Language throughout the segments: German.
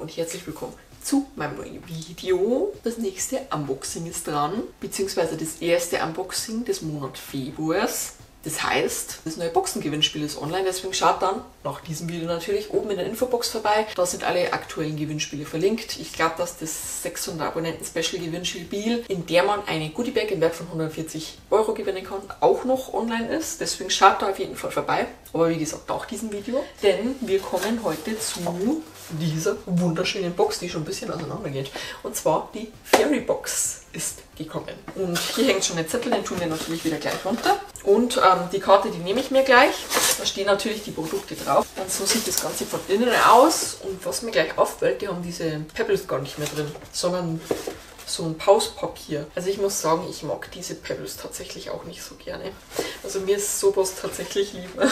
und herzlich willkommen zu meinem neuen Video. Das nächste Unboxing ist dran, beziehungsweise das erste Unboxing des Monats Februars. Das heißt, das neue Boxengewinnspiel ist online, deswegen schaut dann nach diesem Video natürlich oben in der Infobox vorbei. Da sind alle aktuellen Gewinnspiele verlinkt. Ich glaube, dass das 600 Abonnenten Special Gewinnspiel, in der man eine Goodiebag im Wert von 140 € gewinnen kann, auch noch online ist. Deswegen schaut da auf jeden Fall vorbei. Aber wie gesagt, nach diesem Video. Denn wir kommen heute zu dieser wunderschönen Box, die schon ein bisschen auseinander geht. Und zwar die Fairy Box ist gekommen. Und hier hängt schon ein Zettel, den tun wir natürlich wieder gleich runter. Und die Karte, die nehme ich mir gleich. Da stehen natürlich die Produkte drauf. Und so sieht das Ganze von innen aus. Und was mir gleich auffällt, die haben diese Pebbles gar nicht mehr drin, sondern so ein Pauspapier. Also ich muss sagen, ich mag diese Pebbles tatsächlich auch nicht so gerne. Also mir ist sowas tatsächlich lieber.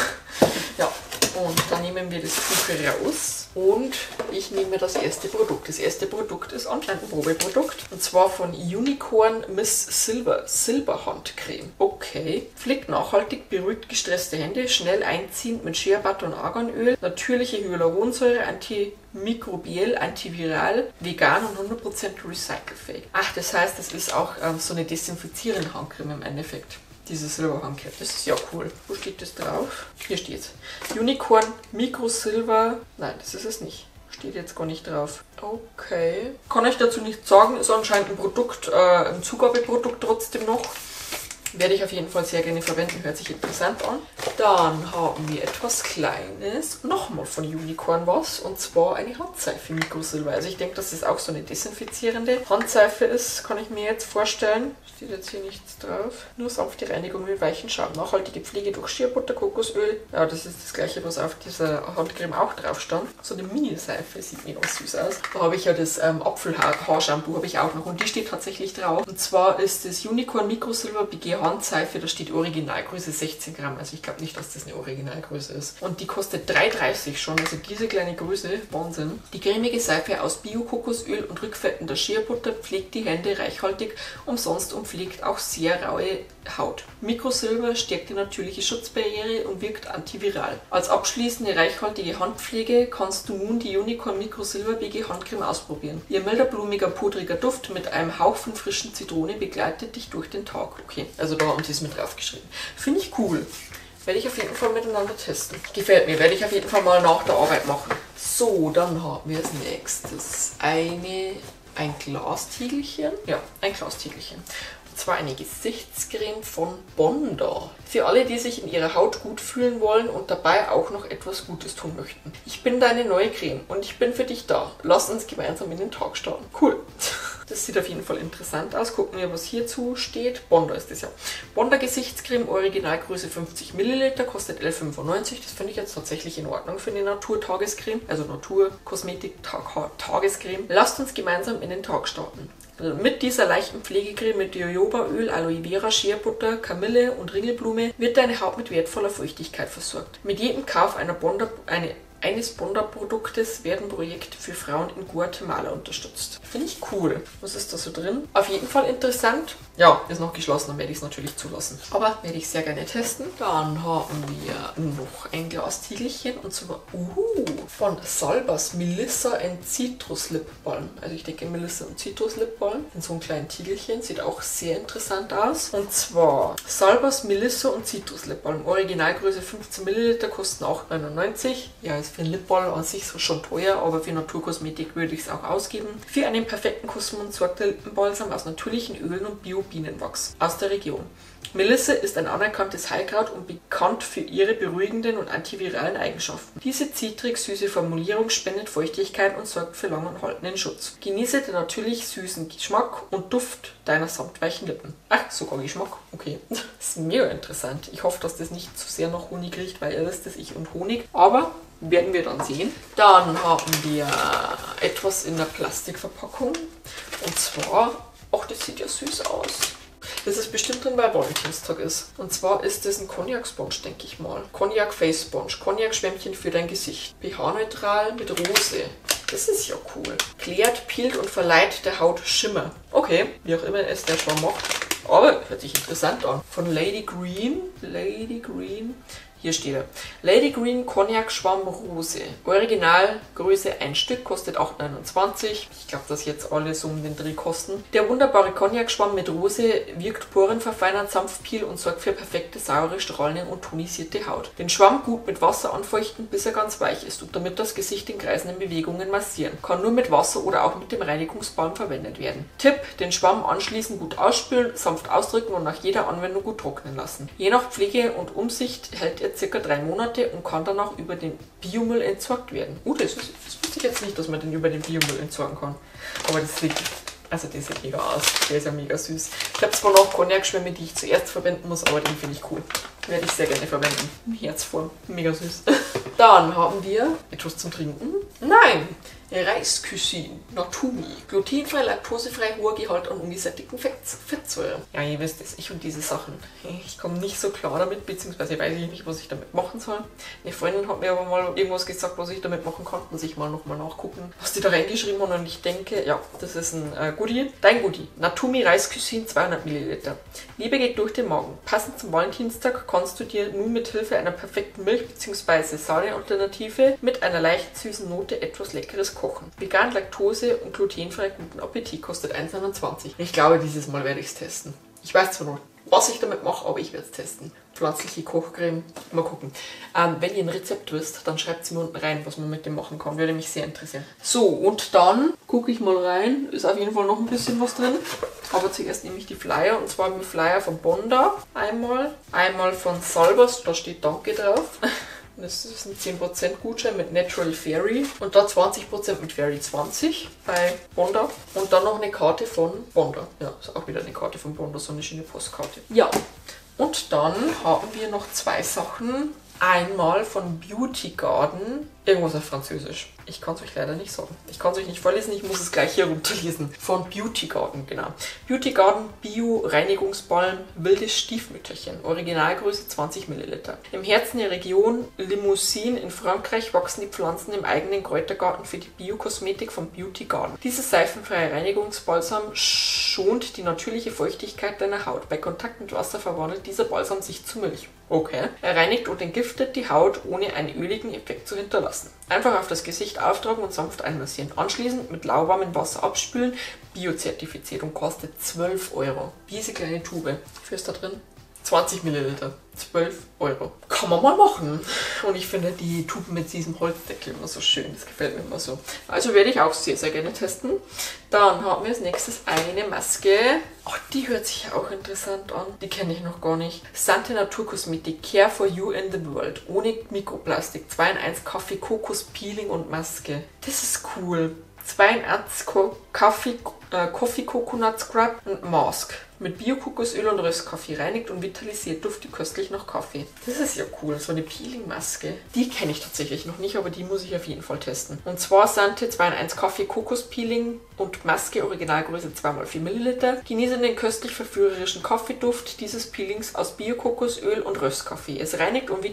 Ja, und dann nehmen wir das Buch raus und ich nehme das erste Produkt. Das erste Produkt ist anscheinend ein Probeprodukt und zwar von Unicorn Miss Silver Silberhandcreme. Okay. Pflegt nachhaltig, beruhigt gestresste Hände, schnell einziehend mit Shea Butter und Arganöl, natürliche Hyaluronsäure, antimikrobiell, antiviral, vegan und 100% recycelfähig. Ach, das heißt, das ist auch so eine desinfizierende Handcreme im Endeffekt. Diese Silberhandcreme. Das ist ja cool. Wo steht das drauf? Hier steht es. Unicorn Micro Silver. Nein, das ist es nicht. Steht jetzt gar nicht drauf. Okay. Kann ich dazu nichts sagen. Ist anscheinend ein Produkt, ein Zugabeprodukt trotzdem noch. Werde ich auf jeden Fall sehr gerne verwenden. Hört sich interessant an. Dann haben wir etwas Kleines. Nochmal von Unicorn was. Und zwar eine Handseife Mikrosilber. Also ich denke, dass das auch so eine desinfizierende Handseife ist. Kann ich mir jetzt vorstellen. Steht jetzt hier nichts drauf. Nur sanfte Reinigung mit weichen Schaum. Nachhaltige Pflege durch Shea Butter, Kokosöl. Ja, das ist das gleiche, was auf dieser Handcreme auch drauf stand. So eine Mini-Seife. Sieht mir auch süß aus. Da habe ich ja das Apfelhaarshampoo habe ich auch noch. Und die steht tatsächlich drauf. Und zwar ist das Unicorn Mikrosilber BG Handseife, da steht Originalgröße 16 Gramm, also ich glaube nicht, dass das eine Originalgröße ist. Und die kostet 3,30 schon, also diese kleine Größe, Wahnsinn. Die cremige Seife aus Bio-Kokosöl und rückfettender Shea-Butter pflegt die Hände reichhaltig, umsonst und pflegt auch sehr raue Haut. Mikrosilber stärkt die natürliche Schutzbarriere und wirkt antiviral. Als abschließende reichhaltige Handpflege kannst du nun die Unicorn Mikrosilber BG Handcreme ausprobieren. Ihr milder, blumiger, pudriger Duft mit einem Hauch von frischen Zitrone begleitet dich durch den Tag. Okay, also da haben sie es mit draufgeschrieben. Finde ich cool. Werde ich auf jeden Fall miteinander testen. Gefällt mir. Werde ich auf jeden Fall mal nach der Arbeit machen. So, dann haben wir als nächstes ein Glastiegelchen. Ja, ein Glastiegelchen. Und zwar eine Gesichtscreme von Bonda. Für alle, die sich in ihrer Haut gut fühlen wollen und dabei auch noch etwas Gutes tun möchten. Ich bin deine neue Creme und ich bin für dich da. Lass uns gemeinsam in den Tag starten. Cool. Das sieht auf jeden Fall interessant aus. Gucken wir, was hierzu steht. Bonda ist das ja. Bonda Gesichtscreme, Originalgröße 50 ml, kostet 11,95 €. Das finde ich jetzt tatsächlich in Ordnung für eine Naturtagescreme. Also Naturkosmetik-Tagescreme. Lasst uns gemeinsam in den Tag starten. Mit dieser leichten Pflegecreme mit Jojobaöl, Aloe Vera, Shea Butter, Kamille und Ringelblume wird deine Haut mit wertvoller Feuchtigkeit versorgt. Mit jedem Kauf eines Bonda-Produktes werden Projekte für Frauen in Guatemala unterstützt. Finde ich cool. Was ist da so drin? Auf jeden Fall interessant. Ja, ist noch geschlossen, dann werde ich es natürlich zulassen. Aber werde ich sehr gerne testen. Dann haben wir noch ein Glastiegelchen und zwar von Salbers Melissa and Citrus Lip Balm. Also ich denke Melissa und Citrus Lip Balm in so einem kleinen Tiegelchen. Sieht auch sehr interessant aus. Und zwar Salbers Melissa und Citrus Lip Balm. Originalgröße 15 ml, kosten auch 99. Ja, ist für ein Lip Balm an sich schon teuer, aber für Naturkosmetik würde ich es auch ausgeben. Für einen perfekten Kussmund sorgt der Lippenbalsam aus natürlichen Ölen und Bio-Bienenwachs aus der Region. Melisse ist ein anerkanntes Heilkraut und bekannt für ihre beruhigenden und antiviralen Eigenschaften. Diese zitrig-süße Formulierung spendet Feuchtigkeit und sorgt für langanhaltenden Schutz. Genieße den natürlich süßen Geschmack und Duft deiner samtweichen Lippen. Ach, sogar Geschmack. Okay. Das ist mega interessant. Ich hoffe, dass das nicht zu sehr nach Honig riecht, weil ihr wisst, das ich und Honig. Aber werden wir dann sehen. Dann haben wir etwas in der Plastikverpackung. Und zwar, ach, das sieht ja süß aus. Das ist bestimmt drin, weil Valentinstag ist. Und zwar ist das ein Cognac-Sponge, denke ich mal. Cognac Face Sponge. Cognac-Schwämmchen für dein Gesicht. pH-neutral mit Rose. Das ist ja cool. Klärt, peelt und verleiht der Haut Schimmer. Okay, wie auch immer es der Schwamm macht. Aber hört sich interessant an. Von Lady Green. Lady Green. Hier steht er. Lady Green Cognac Schwamm Rose. Originalgröße 1 Stück, kostet 8,29. Ich glaube, dass jetzt alle so um den Dreh kosten. Der wunderbare Cognac-Schwamm mit Rose wirkt porenverfeinernd, sanft Peel und sorgt für perfekte, saure, strahlende und tonisierte Haut. Den Schwamm gut mit Wasser anfeuchten, bis er ganz weich ist und damit das Gesicht in kreisenden Bewegungen massieren. Kann nur mit Wasser oder auch mit dem Reinigungsbalm verwendet werden. Tipp: Den Schwamm anschließend gut ausspülen, sanft ausdrücken und nach jeder Anwendung gut trocknen lassen. Je nach Pflege und Umsicht hält er ca. 3 Monate und kann danach über den Biomüll entsorgt werden. Das wusste ich jetzt nicht, dass man den über den Biomüll entsorgen kann. Aber das sieht, also der sieht mega aus. Der ist ja mega süß. Ich habe zwar noch Cognac-Schwämme, die ich zuerst verwenden muss, aber den finde ich cool. Werde ich sehr gerne verwenden. Herzform. Mega süß. Dann haben wir etwas zum Trinken. Nein! Reiscuisine, Natumi. Glutenfrei, laktosefrei, hoher Gehalt an ungesättigten Fettsäuren. Ja, ihr wisst es, ich und diese Sachen. Ich komme nicht so klar damit, beziehungsweise weiß ich nicht, was ich damit machen soll. Eine Freundin hat mir aber mal irgendwas gesagt, was ich damit machen kann. Muss ich mal nochmal nachgucken, was die da reingeschrieben haben. Und ich denke, ja, das ist ein Goodie. Dein Goodie. Natumi Reiscuisine 200 Milliliter. Liebe geht durch den Magen. Passend zum Valentinstag kannst du dir nun mit Hilfe einer perfekten Milch- bzw. Sahne-Alternative mit einer leicht süßen Note etwas Leckeres kochen. Vegan, Laktose und glutenfrei, guten Appetit, kostet 1,29. Ich glaube, dieses Mal werde ich es testen. Ich weiß zwar noch, was ich damit mache, aber ich werde es testen. Pflanzliche Kochcreme, mal gucken. Wenn ihr ein Rezept wisst, dann schreibt es mir unten rein, was man mit dem machen kann. Würde mich sehr interessieren. So, und dann gucke ich mal rein. Ist auf jeden Fall noch ein bisschen was drin. Aber zuerst nehme ich die Flyer. Und zwar mit Flyer von Bonda einmal von Salbers, da steht Danke drauf. Das ist ein 10% Gutschein mit Natural Fairy und da 20% mit Fairy 20 bei Bonda. Und dann noch eine Karte von Bonda. Ja, ist auch wieder eine Karte von Bonda, so eine schöne Postkarte. Ja, und dann haben wir noch 2 Sachen. Einmal von Beauty Garden, irgendwas auf Französisch. Ich kann es euch leider nicht sagen. Ich kann es euch nicht vorlesen, ich muss es gleich hier runterlesen. Von Beauty Garden, genau. Beauty Garden Bio Reinigungsbalm Wildes Stiefmütterchen. Originalgröße 20 Milliliter. Im Herzen der Region Limousin in Frankreich wachsen die Pflanzen im eigenen Kräutergarten für die Biokosmetik von Beauty Garden. Dieser seifenfreie Reinigungsbalsam schont die natürliche Feuchtigkeit deiner Haut. Bei Kontakt mit Wasser verwandelt dieser Balsam sich zu Milch. Okay. Er reinigt und entgiftet die Haut, ohne einen öligen Effekt zu hinterlassen. Einfach auf das Gesicht auftragen und sanft einmassieren. Anschließend mit lauwarmem Wasser abspülen. Biozertifiziert und kostet 12 Euro. Diese kleine Tube. Wie viel ist da drin? 20 Milliliter. 12 Euro. Kann man mal machen. Und ich finde die Tuben mit diesem Holzdeckel immer so schön. Das gefällt mir immer so. Also werde ich auch sehr, sehr gerne testen. Dann haben wir als nächstes eine Maske. Oh, die hört sich ja auch interessant an. Die kenne ich noch gar nicht. Sante Naturkosmetik. Care for you in the world. Ohne Mikroplastik. 2 in 1 Kaffee, Kokos, Peeling und Maske. Das ist cool. 2 in 1 Coffee Coconut Scrub und Mask. Mit Bio-Kokosöl und Röstkaffee reinigt und vitalisiert, duftet köstlich nach Kaffee. Das ist ja cool, so eine Peeling-Maske. Die kenne ich tatsächlich noch nicht, aber die muss ich auf jeden Fall testen. Und zwar Sante 2 in 1 Kaffee Kokos-Peeling und Maske, Originalgröße 2x4 Milliliter. Genieße den köstlich verführerischen Kaffeeduft dieses Peelings aus Bio-Kokosöl und Röstkaffee. Es reinigt und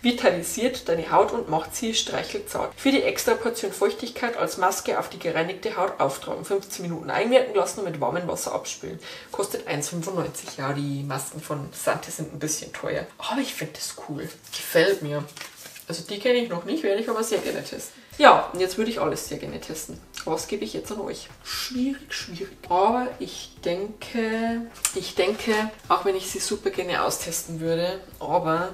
vitalisiert deine Haut und macht sie streichelzart. Für die extra Portion Feuchtigkeit als Maske auf die gereinigte Haut auftragen. 15 Minuten einwirken lassen und mit warmem Wasser abspülen. Kostet 1,95. Ja, die Masken von Sante sind ein bisschen teuer. Aber ich finde das cool. Gefällt mir. Also die kenne ich noch nicht, werde ich aber sehr gerne testen. Ja, und jetzt würde ich alles sehr gerne testen. Was gebe ich jetzt an euch? Schwierig, schwierig. Aber ich denke, auch wenn ich sie super gerne austesten würde, aber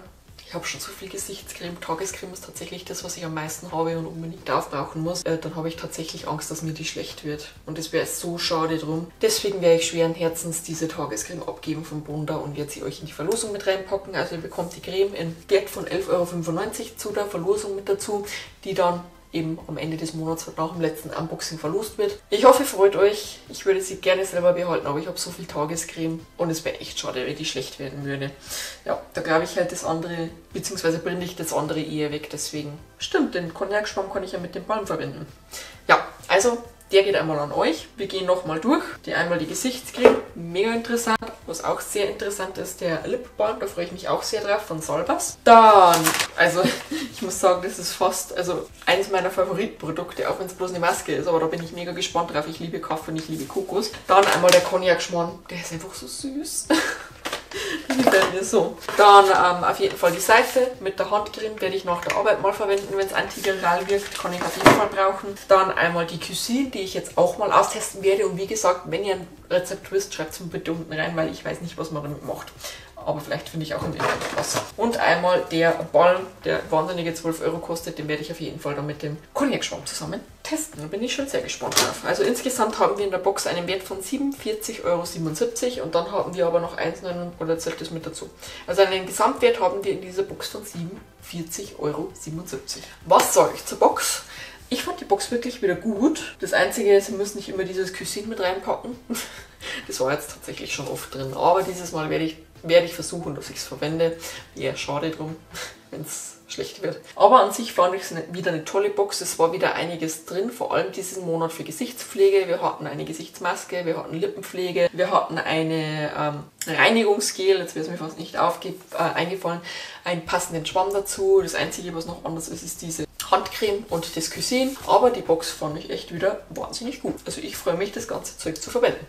ich habe schon so viel Gesichtscreme. Tagescreme ist tatsächlich das, was ich am meisten habe und unbedingt aufbrauchen muss. Dann habe ich tatsächlich Angst, dass mir die schlecht wird. Und das wäre so schade drum. Deswegen werde ich schweren Herzens diese Tagescreme abgeben von Bonda und werde sie euch in die Verlosung mit reinpacken. Also ihr bekommt die Creme in Wert von 11,95 Euro zu der Verlosung mit dazu, die dann eben am Ende des Monats nach dem letzten Unboxing verlost wird. Ich hoffe, ihr freut euch. Ich würde sie gerne selber behalten, aber ich habe so viel Tagescreme und es wäre echt schade, wenn die schlecht werden würde. Ja, da glaube ich halt das andere, beziehungsweise bringe ich das andere eher weg, deswegen. Stimmt, den Cognac-Schwamm kann ich ja mit dem Balm verwenden. Ja, also der geht einmal an euch. Wir gehen nochmal durch. Einmal die Gesichtscreme, mega interessant. Was auch sehr interessant ist, der Lip Balm, da freue ich mich auch sehr drauf, von Salbers. Dann, also ich muss sagen, das ist fast eins meiner Favoritenprodukte, auch wenn es bloß eine Maske ist, aber da bin ich mega gespannt drauf. Ich liebe Kaffee und ich liebe Kokos. Dann einmal der Cognac-Schwamm, der ist einfach so süß. Die gefällt mir so. Dann auf jeden Fall die Seife mit der Handcreme werde ich nach der Arbeit mal verwenden, wenn es antiviral wirkt, kann ich auf jeden Fall brauchen. Dann einmal die Cuisine, die ich jetzt auch mal austesten werde. Und wie gesagt, wenn ihr ein Rezept wisst, schreibt es mir bitte unten rein, weil ich weiß nicht, was man damit macht. Aber vielleicht finde ich auch im Internet was. Und einmal der Balm, der wahnsinnige 12 Euro kostet, den werde ich auf jeden Fall dann mit dem Cognac-Schwamm zusammen testen. Da bin ich schon sehr gespannt drauf. Also insgesamt haben wir in der Box einen Wert von 47,77 Euro und dann haben wir aber noch 1,9 oder zählt das mit dazu. Also einen Gesamtwert haben wir in dieser Box von 47,77 Euro. Was sage ich zur Box? Ich fand die Box wirklich wieder gut. Das Einzige ist, ihr müsst nicht immer dieses Cuisine mit reinpacken. Das war jetzt tatsächlich schon oft drin. Aber dieses Mal werde ich versuchen, dass ich es verwende. Ja, schade drum, wenn es schlecht wird. Aber an sich fand ich es wieder eine tolle Box. Es war wieder einiges drin, vor allem diesen Monat für Gesichtspflege. Wir hatten eine Gesichtsmaske, wir hatten Lippenpflege, wir hatten eine Reinigungsgel, jetzt wäre es mir fast nicht eingefallen, einen passenden Schwamm dazu. Das Einzige, was noch anders ist, ist diese Handcreme und das Cuisine. Aber die Box fand ich echt wieder wahnsinnig gut. Also ich freue mich, das ganze Zeug zu verwenden.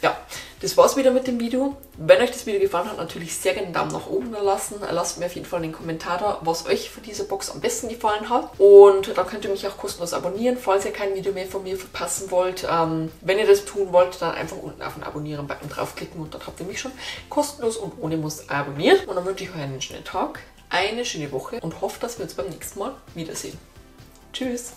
Ja, das war's wieder mit dem Video. Wenn euch das Video gefallen hat, natürlich sehr gerne einen Daumen nach oben da lassen. Lasst mir auf jeden Fall einen Kommentar da, was euch von dieser Box am besten gefallen hat. Und dann könnt ihr mich auch kostenlos abonnieren, falls ihr kein Video mehr von mir verpassen wollt. Wenn ihr das tun wollt, dann einfach unten auf den Abonnieren-Button draufklicken und dann habt ihr mich schon kostenlos und ohne Muss abonniert. Und dann wünsche ich euch einen schönen Tag, eine schöne Woche und hoffe, dass wir uns beim nächsten Mal wiedersehen. Tschüss!